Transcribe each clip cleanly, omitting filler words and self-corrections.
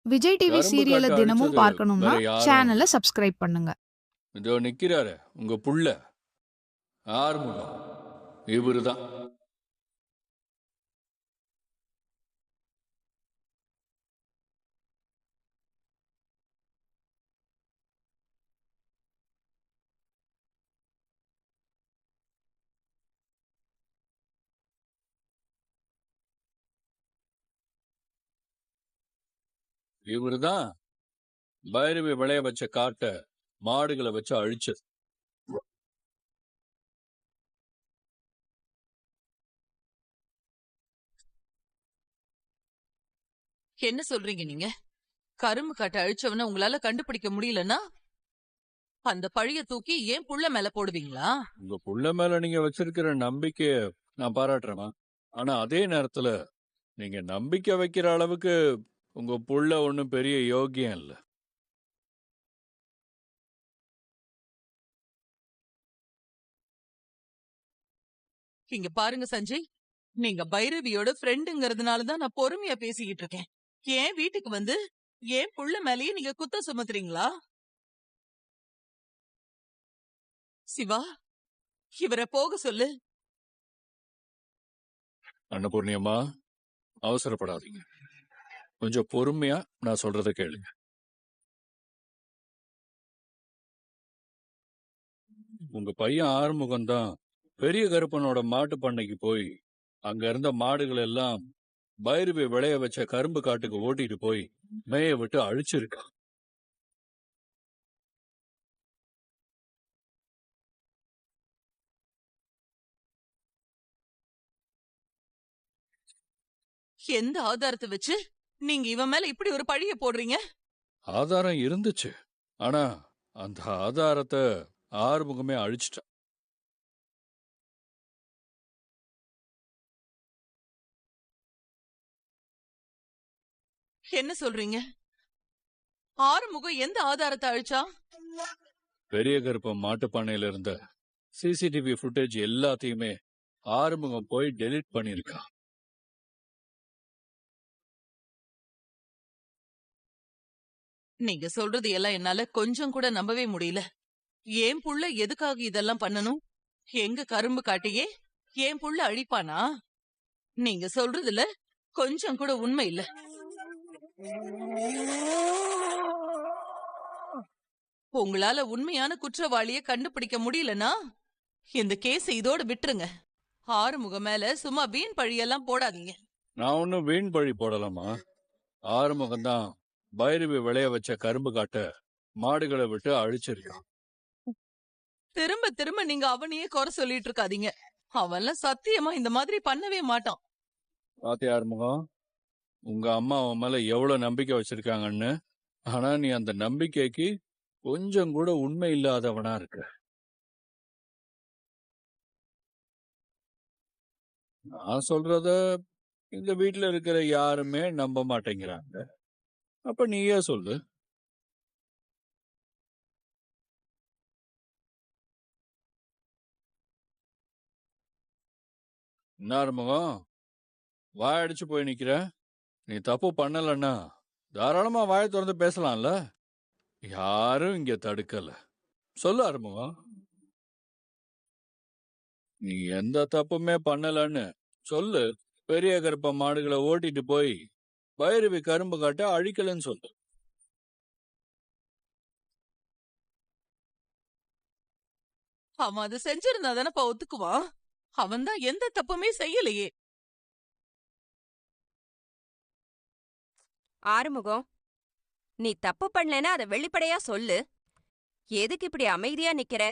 Vijay TV கரும்பு சீரியலை காட்டு தினமும் அழிச்சது பார்க்கணும்னா வேற யாரும் சேனலை இல்ல. சப்ஸ்கிரைப் பண்ணுங்க. இதோ நிக்கிறாரு உங்க புள்ள ஆறுமுகம். இவருதான். இவருதான் பைரவி விளைய வச்ச காட்ட மாடுகளை வச்சு அழிச்சது. என்ன சொல்றீங்க நீங்க? கரும்பு காட்டை அழிச்சவன உங்களால கண்டுபிடிக்க முடியலன்னா அந்த பழிய தூக்கி ஏன் புள்ள மேல போடுவீங்களா? உங்க புள்ள மேல நீங்க வச்சிருக்கிற நம்பிக்கைய நான் பாராட்டுறேமா. ஆனா அதே நேரத்துல நீங்க நம்பிக்கை வைக்கிற அளவுக்கு உங்க புள்ள ஒண்ணும் பெரிய யோக்கியம் இல்ல. இங்க பாருங்க சஞ்சய், நீங்க பைரவியோட ஃப்ரெண்டுங்கிறதுனாலதான் நான் பொறுமையா பேசிக்கிட்டு இருக்கேன். ஏன் வீட்டுக்கு வந்து ஏன் புள்ள மேலேயே நீங்க குத்தம் சுமத்துறீங்களா? சிவா, இவரை போக சொல்லு. அன்னபூர்ணியம்மா, அவசரப்படாதீங்க. கொஞ்சம் பொறுமையா நான் சொல்றத கேளுங்க. உங்க பையன் ஆறுமுகம் தான் பெரிய கருப்பனோட மாட்டு பண்ணைக்கு போய் அங்க இருந்த மாடுகள் எல்லாம் பைரவி விளைய வச்ச கரும்பு காட்டுக்கு ஓட்டிட்டு போய் மேய விட்டு அழிச்சிருக்கான். எந்த ஆதாரத்தை வச்சு நீங்க இவன் மேல இப்படி ஒரு பழிய போடுறீங்க? ஆதாரம் இருந்துச்சு. ஆனா அந்த ஆதாரத்தை ஆறுமுகமே அழிச்சிட்டான். என்ன சொல்றீங்க? ஆறுமுகம் எந்த ஆதாரத்தை அழிச்சா? பெரிய கருப்பன் மாட்டு பண்ணையில இருந்த சிசிடிவி ஃபுட்டேஜ் எல்லாத்தையுமே ஆறுமுகம் போய் டெலீட் பண்ணிருக்கான். நீங்க சொல்றது எல்லாம் என்னால கொஞ்சம் கூட நம்பவே முடியல. ஏன் புள்ள எதுக்காக இதெல்லாம் பண்ணணும்? எங்க கரும்பு காட்டியே ஏன் புள்ள அழிப்பானா? நீங்க சொல்றதுல கொஞ்சம் கூட உண்மை இல்ல. உங்களால உண்மையான குற்றவாளிய கண்டுபிடிக்க முடியலனா இந்த கேஸ் இதோட விட்டுருங்க. ஆறுமுகம் மேல சும்மா வீண் பழியெல்லாம் போடாதீங்க. நான் ஒன்னும் வீண் பழி போடலாமா. ஆறுமுகம் தான் பைரவி விளைய வச்ச கரும்பு காட்ட மாடுகளை விட்டு அழிச்சிருக்கான். திரும்ப திரும்ப நீங்க அவனையே குறை சொல்லிட்டு இருக்காதீங்க. அவன்லாம் சத்தியமா இந்த மாதிரி பண்ணவே மாட்டான். பாத்தியா ஆறுமுகம், உங்க அம்மா அவன் மேல எவ்வளவு நம்பிக்கை வச்சிருக்காங்கன்னு. ஆனா நீ அந்த நம்பிக்கைக்கு கொஞ்சம் கூட உண்மை இல்லாதவனா இருக்க. நான் சொல்றத இந்த வீட்டுல இருக்கிற யாருமே நம்ப மாட்டேங்கிறாங்க. அப்ப நீயே சொல்லு. என்ன ஆறுமுகம், வாயடிச்சு போய் நிக்கிற? நீ தப்பு பண்ணலன்னா தாராளமா வாயை திறந்து பேசலாம்ல. யாரும் இங்க தடுக்கல. சொல்லு ஆறுமுகம், நீ எந்த தப்புமே பண்ணலன்னு சொல்லு. பெரிய கருப்ப மாடுகளை ஓட்டிட்டு போய் பைரவி கரும்பு காட்ட அழிக்கலன்னு சொல்லு. அவன் அதை செஞ்சிருந்தா தானப்பா ஒத்துக்குவான். அவன் தான் எந்த தப்புமே செய்யலையே. ஆறுமுகம், நீ தப்பு பண்ணலன்னா அதை வெளிப்படையா சொல்லு. எதுக்கு இப்படி அமைதியா நிக்கிற?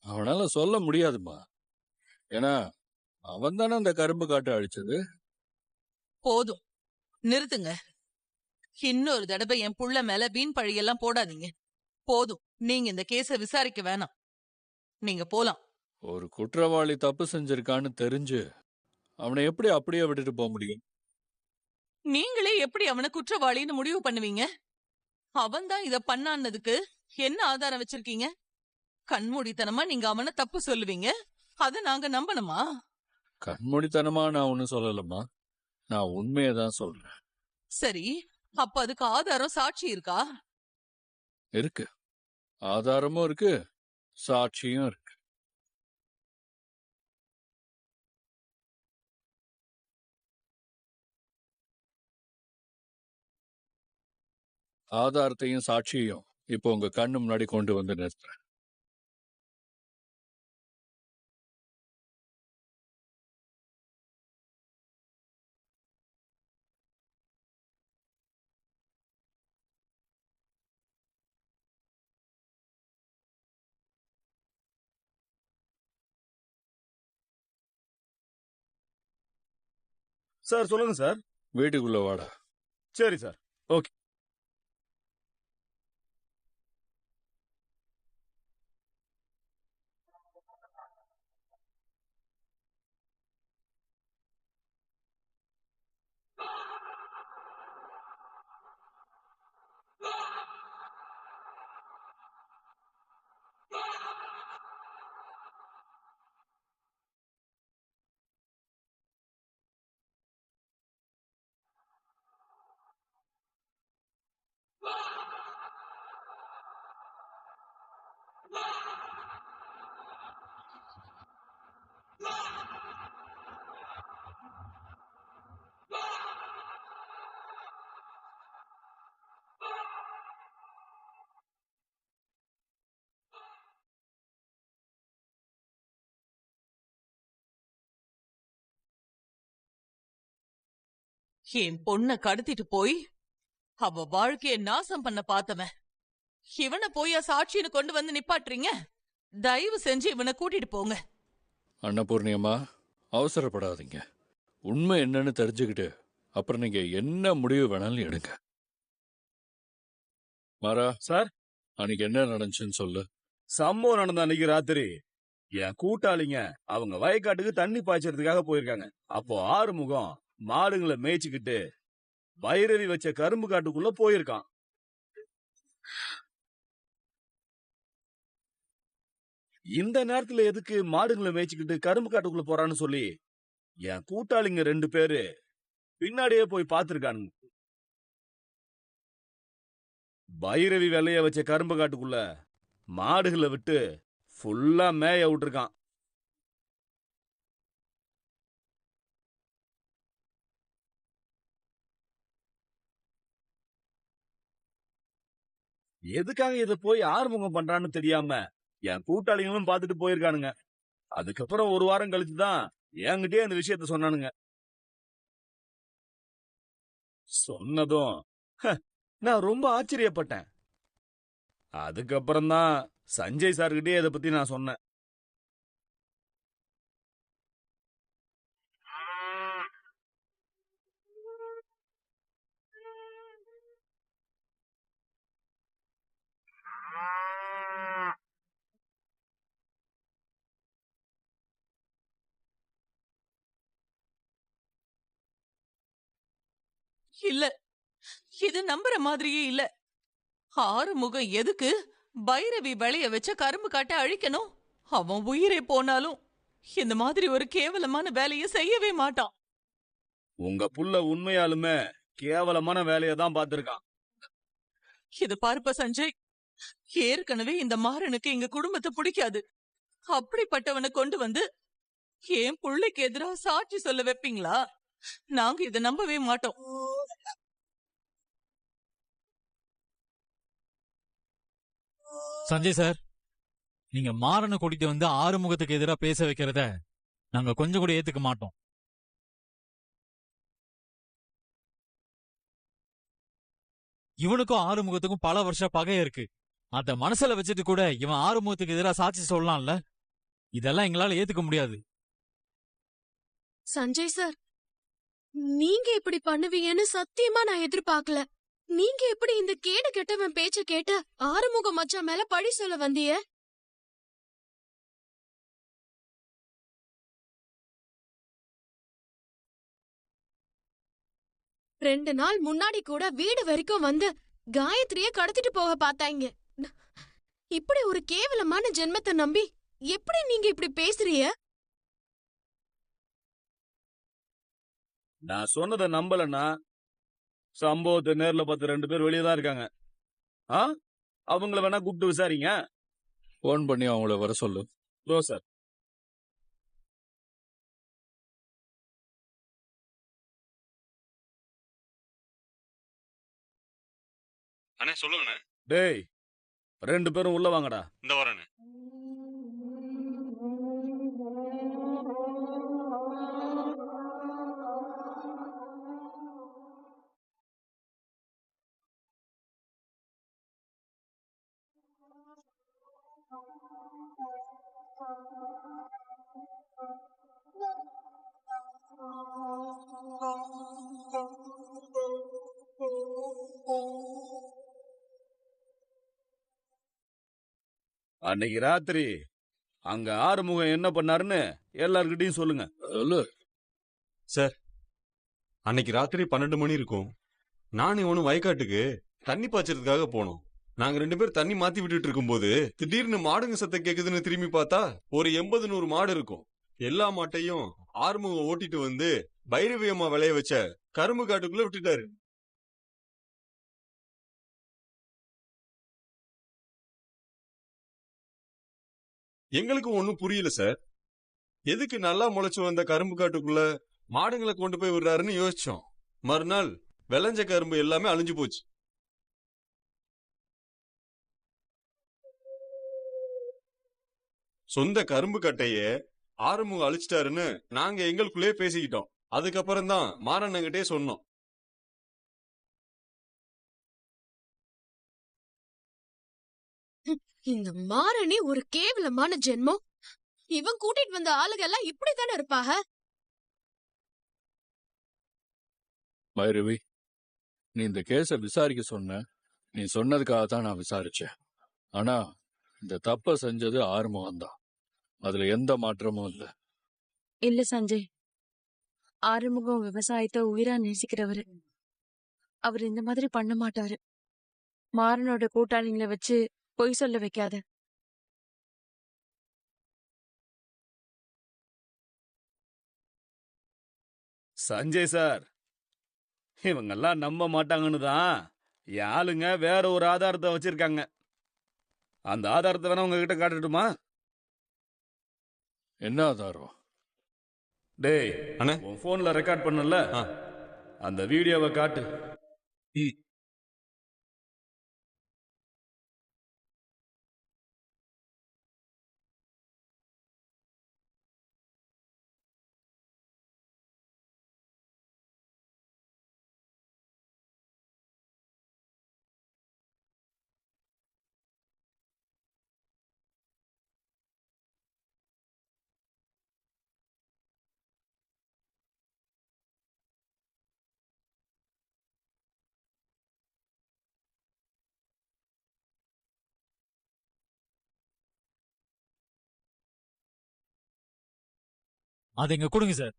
அவனால சொல்ல முடியாதுமா. ஏன்னா அவன் தானே அந்த கரும்பு காட்டை அழிச்சது. போதும், நிறுத்துங்க. இன்னொரு தடவை என் புள்ள மேல வீண் பழியெல்லாம் போடாதீங்க. போதும், நீங்க இந்த கேஸ விசாரிக்க வேணாம். நீங்க போலாம். ஒரு குற்றவாளி தப்பு செஞ்சிருக்கான்னு தெரிஞ்சு அவனை எப்படி அப்படியே விட்டுட்டு போக முடியும்? நீங்களே எப்படி அவனை குற்றவாளின்னு முடிவு பண்ணுவீங்க? அவன் தான் இத பண்ணான்னதுக்கு என்ன ஆதாரம் வச்சிருக்கீங்க? கண்மூடித்தனமா நீங்க அவனை தப்பு சொல்லுவீங்க. அத நாங்க நம்பணுமா? கண்மூடித்தனமா நான் ஒண்ணும் சொல்லலம்மா. நான் உண்மையை தான் சொல்றேன். சரி, அப்ப அதுக்கு ஆதாரம், சாட்சி இருக்கா? இருக்கு. ஆதாரமும் இருக்கு, சாட்சியும் இருக்கு. ஆதாரத்தையும் சாட்சியையும் இப்போ உங்க கண்ணு முன்னாடி கொண்டு வந்து நிறுத்துறேன். சார் சொல்லுங்க சார். வீட்டுக்குள்ள வாடா. சரி சார். ஓகே. என் பொண்ண கடத்திட்டு போய் அவ வாழ்க்கைய நாசம் பண்ண பார்த்தவன் இவனை போய் சாட்சின்னு கொண்டு வந்து நிப்பாட்டுறீங்க? தயவு செஞ்சு இவனை கூட்டிட்டு போங்க. அன்னபூர்ணியம்மா, அவசரப்படாதீங்க. உண்மை என்னன்னு தெரிஞ்சுக்கிட்டு அப்புறம் நீங்க என்ன முடிவு வேணாலும் எடுங்க. மாறா சார், அன்னைக்கு என்ன நடந்துச்சுன்னு சொல்லு. சம்பவம் நடந்த அன்னைக்கு ராத்திரி என் கூட்டாளிங்க அவங்க வயக்காட்டுக்கு தண்ணி பாய்ச்சறதுக்காக போயிருக்காங்க. அப்போ ஆறுமுகம் மாடுங்களை மேய்ச்சிக்கிட்டு பைரவி வச்ச கரும்பு காட்டுக்குள்ள போயிருக்கான். இந்த நேரத்துல எதுக்கு மாடுங்களை மேய்ச்சிக்கிட்டு கரும்பு காட்டுக்குள்ள போறான்னு சொல்லி என் கூட்டாளிங்க 2 பேரு பின்னாடியே போய் பாத்துருக்கானுங்க. பைரவி வெள்ளைய வச்ச கரும்பு காட்டுக்குள்ள மாடுகளை விட்டு ஃபுல்லா மேய விட்டுருக்கான். எதுக்காக இத போய் ஆறுமுகம் பண்றான்னு தெரியாம என் கூட்டாளிகளும் பாத்துட்டு போயிருக்கானுங்க. அதுக்கப்புறம் 1 வாரம் கழிச்சுதான் என்கிட்டயே அந்த விஷயத்த சொன்னானுங்க. சொன்னதும் நான் ரொம்ப ஆச்சரியப்பட்டேன். அதுக்கப்புறம் தான் சஞ்சய் சார்கிட்டயே இதை பத்தி நான் சொன்னேன். இல்ல, இது நம்புற மாதிரியே இல்ல. ஆறுமுகம் எதுக்கு பைரவி விளைய வச்ச கரும்பு காட்டை அழிக்கணும்? அவன் உயிரே போனாலும் இந்த மாதிரி ஒரு கேவலமான வேலையை செய்யவே மாட்டான். உங்க புள்ள உண்மையாலுமே கேவலமான வேலையை தான் பார்த்திருக்கான். இது பார்ப்ப சஞ்சய், ஏற்கனவே இந்த மாறனுக்கு எங்க குடும்பத்தை பிடிக்காது. அப்படிப்பட்டவனை கொண்டு வந்து என் புள்ளைக்கு எதிரா சாட்சி சொல்ல வைப்பீங்களா? நாங்க இதை நம்பவே மாட்டோம். சஞ்சய் சார், நீங்க மாறனை கூட்டிட்டு வந்து ஆறுமுகத்துக்கு எதிராக பேச வைக்கிறத நாங்க கொஞ்சம் கூட ஏத்துக்க மாட்டோம். இவனுக்கும் ஆறுமுகத்துக்கும் பல வருஷ பகை இருக்கு. அத மனசுல வச்சுட்டு கூட இவன் ஆறுமுகத்துக்கு எதிராக சாட்சி சொல்லலாம்ல? இதெல்லாம் எங்களால ஏத்துக்க முடியாது. சஞ்சய் சார், நீங்க இப்படி பண்ணுவீங்கன்னு சத்தியமா நான் எதிர்பார்க்கல. நீங்க எப்படி இந்த கேடு கெட்டவன் பேச்ச கேட்டு ஆறுமுக மச்சான் மேல பழி சொல்ல வந்தீங்க? ரெண்டு நாள் முன்னாடி கூட வீடு வரைக்கும் வந்து காயத்ரிய கடத்திட்டு போக பார்த்தாங்க. இப்படி ஒரு கேவலமான ஜென்மத்தை நம்பி எப்படி நீங்க இப்படி பேசுறீங்க? நான் சொன்னதை நம்பலன்னா சம்பவத்தை நேர்ல பார்த்து 2 பேர் வெளியே தான் இருக்காங்க. ஆ அவங்கள வேணா கூப்பிட்டு விசாரிங்க. போன் பண்ணி அவங்கள வர சொல்லு. சார். அண்ணே சொல்லுங்கண்ணே. டேய் 2 பேரும் உள்ள வாங்கடா. இந்த வரேண்ணே. அன்னைக்கு ராத்திரி அங்க ஆறுமுகம் என்ன பண்ணாருன்னு எல்லார்கிட்டயும் சொல்லுங்க. சொல்லு. சார், அன்னைக்கு ராத்திரி 12 மணி இருக்கும். நானும் இவனும் வயக்காட்டுக்கு தண்ணி பாய்ச்சறதுக்காக போனோம். நாங்க 2 பேர் தண்ணி மாத்தி விட்டுட்டு இருக்கும்போது திடீர்னு மாடுங்க சத்தம் கேக்குதுன்னு திரும்பி பார்த்தா ஒரு 80-100 மாடு இருக்கும். எல்லா மாட்டையும் ஆறுமுகம் ஓட்டிட்டு வந்து பைரவி அம்மா விளைய வச்ச கரும்பு காட்டுக்குள்ள விட்டுட்டாரு. எங்களுக்கு ஒண்ணும் புரியல சார். எதுக்கு நல்லா முளைச்சு வந்த கரும்பு காட்டுக்குள்ள மாடுங்களை கொண்டு போய் விடுறாருன்னு யோசிச்சோம். மறுநாள் விளைஞ்ச கரும்பு எல்லாமே அழிஞ்சு போச்சு. சொந்த கரும்பு கட்டைய ஆறுமுகம் அழிச்சிட்டாருன்னு நாங்க எங்களுக்குள்ளே பேசிக்கிட்டோம். அதுக்கப்புறம் தான் மாரண்ணங்கிட்டே சொன்னோம். இந்த மாரணி ஒரு கேவலமான ஜென்மம். இவன் கூட்டிட்டு வந்த ஆளுங்க எல்லாம் இப்படித்தானே இருப்பாக. பைரவி, நீ இந்த கேஸ விசாரிக்க சொன்ன. நீ சொன்னதுக்காக தான் நான் விசாரிச்சேன். ஆனா இந்த தப்ப செஞ்சது ஆறுமுகம் தான். அதுல எந்த மாற்றமும் இல்ல. இல்ல சஞ்சய், ஆறுமுகம் விவசாயத்தை உயிரா நேசிக்கிறவரு. அவர் இந்த மாதிரி பண்ண மாட்டாரு. மாறனோட கூட்டாளிங்களை வச்சு பொய் சொல்ல வைக்காத. சஞ்சய் சார், இவங்கெல்லாம் நம்ப மாட்டாங்கன்னு தான் என் ஆளுங்க வேற ஒரு ஆதாரத்தை வச்சிருக்காங்க. அந்த ஆதாரத்தை வேணா உங்ககிட்ட காட்டட்டுமா? என்ன ஆதாரம்? டேய் அண்ணே. உன் போன்ல ரெக்கார்ட் பண்ணல, ஆ. அந்த வீடியோவை காட்டு. அதை இங்க கொடுங்க சார்.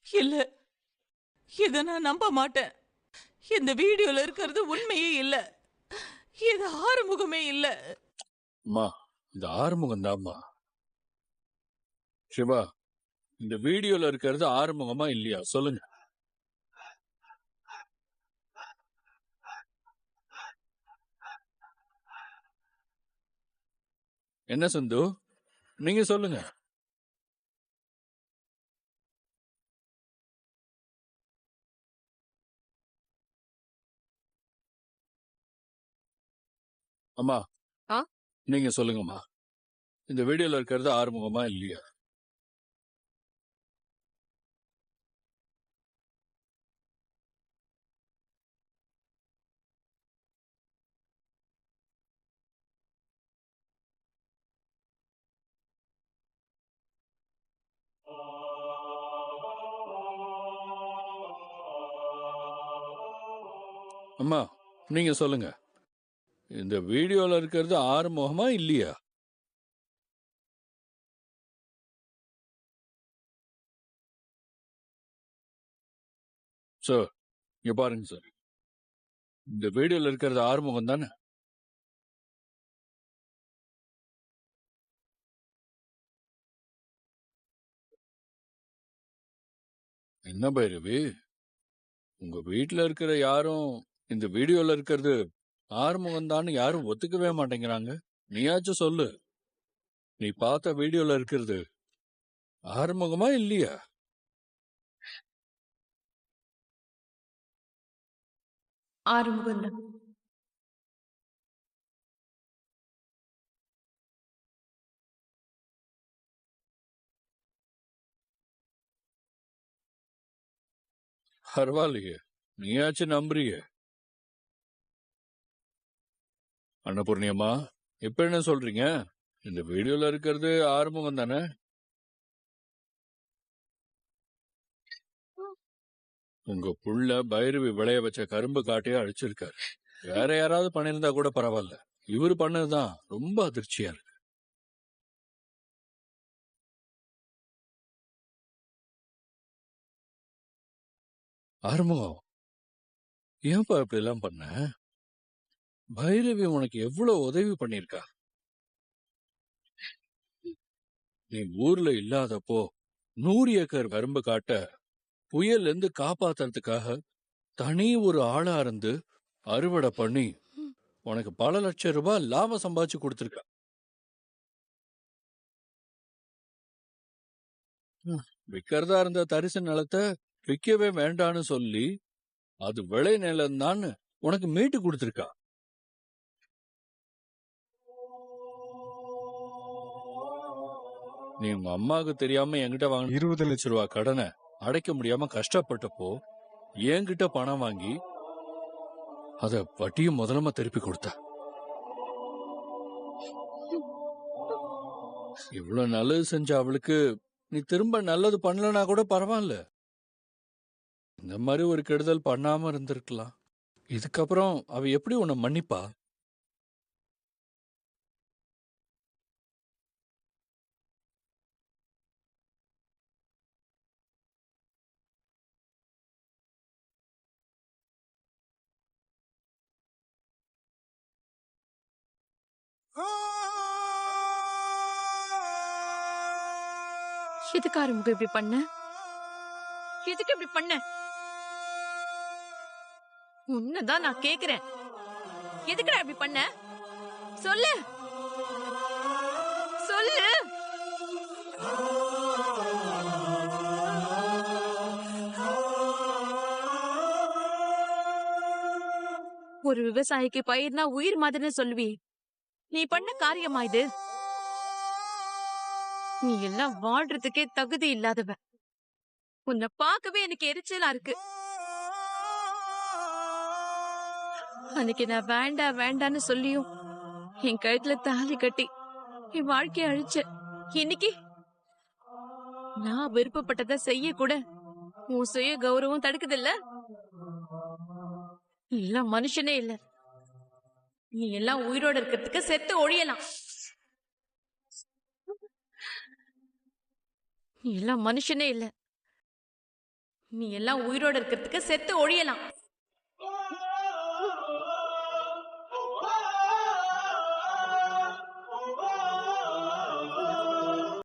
இல்ல, இத நான் நம்ப மாட்டேன். இந்த வீடியோல இருக்கிறது உண்மையே இல்ல. இது ஆறுமுகமே இல்ல. அம்மா, இது ஆறுமுகம் தான்மா. சிவா, இந்த வீடியோல இருக்கிறது ஆறுமுகமா இல்லையா சொல்லுங்க. என்ன சந்து, நீங்க சொல்லுங்க. அம்மா, ஆ? நீங்க சொல்லுங்கம்மா. இந்த வீடியோல இருக்கிறது ஆறுமுகமா இல்லையா? அம்மா, நீங்க சொல்லுங்க. இந்த வீடியோல இருக்கிறது ஆறுமுகமா இல்லையா? சார், இங்க பாருங்க சார். இந்த வீடியோல இருக்கிறது ஆறுமுகம் தானே? என்ன பைரவி, உங்க வீட்டுல இருக்கிற யாரும் இந்த வீடியோல இருக்கிறது ஆறுமுகம் தான் யாரும் ஒத்துக்கவே மாட்டேங்கிறாங்க. நீயாச்சும் சொல்லு, நீ பார்த்த வீடியோல இருக்கிறது ஆறுமுகமா இல்லையா? ஆறுமுகம் தான். பரவாயில்லையே, நீயாச்சும் நம்புறியே. அன்னபூர்ணியம்மா, இப்ப என்ன சொல்றீங்க? இந்த வீடியோல இருக்கிறது ஆறுமுகம் தானே? உங்க புள்ள பைரவி விளைய வச்ச கரும்பு காட்டையே அழிச்சிருக்காரு. வேற யாராவது பண்ணிருந்தா கூட பரவாயில்ல, இவரு பண்ணதுதான் ரொம்ப அதிர்ச்சியா இருக்கு. ஆறுமுகம், ஏன்பா இப்படி எல்லாம் பண்ண? பைரவி உனக்கு எவ்வளவு உதவி பண்ணிருக்கா. நீ ஊர்ல இல்லாதப்போ 100 ஏக்கர் கரும்பு காட்ட புயல்ல இருந்து காப்பாத்துறதுக்காக தனி ஒரு ஆளா இருந்து அறுவடை பண்ணி உனக்கு பல லட்சம் ரூபாய் லாபம் சம்பாதிச்சு கொடுத்திருக்கா. விக்கிறதா இருந்த தரிசு நிலத்தை விற்கவே வேண்டான்னு சொல்லி அது விளை நிலம் தான் உனக்கு மீட்டு கொடுத்திருக்கா. நீ உங்க அம்மாவுக்கு தெரியாம என்கிட்ட வாங்க 20 லட்சம் ரூபாய் கடனை அடைக்க முடியாம கஷ்டப்பட்டப்போ என்கிட்ட பணம் வாங்கி அத வட்டியும் முதலமா திருப்பி கொடுத்த. இவ்வளவு நல்லது செஞ்ச அவளுக்கு நீ திரும்ப நல்லது பண்ணலனா கூட பரவாயில்ல. இந்த மாதிரி ஒரு கெடுதல் பண்ணாம இருந்திருக்கலாம். இதுக்கப்புறம் அவ எப்படி உன்னை மன்னிப்பா? எதுக்கு ஆறுமுகம் இப்படி பண்ண? எதுக்கு இப்படி பண்ண? உன்னதான் நான் கேக்குறேன். எதுக்குடா இப்படி பண்ண? சொல்லு, சொல்லு. ஒரு விவசாயிக்கு பயிர்னா உயிர் மாதிரின்னு சொல்லுவி. நீ பண்ண காரியமா இது? நீ எல்லாம் வாழ்றதுக்கே தகுதி இல்லாதவ. உன்னை பார்க்கவே எனக்கு எரிச்சலா இருக்கு. அன்னைக்கு நான் வேண்டாம் வேண்டான்னு சொல்லியும் என் கழுத்துல தாலி கட்டி என் வாழ்க்கைய அழிச்ச. இன்னைக்கு நான் விருப்பப்பட்டதை செய்ய கூட உன் சுய கௌரவம் தடுக்குது இல்ல? நீ எல்லாம் மனுஷனே இல்ல. நீ எல்லாம் உயிரோட இருக்கிறதுக்கு செத்து ஒழியலாம். நீ எல்லாம் மனுஷனே இல்ல. நீ எல்லாம் உயிரோட இருக்கிறதுக்கு செத்து ஒழியலாம்.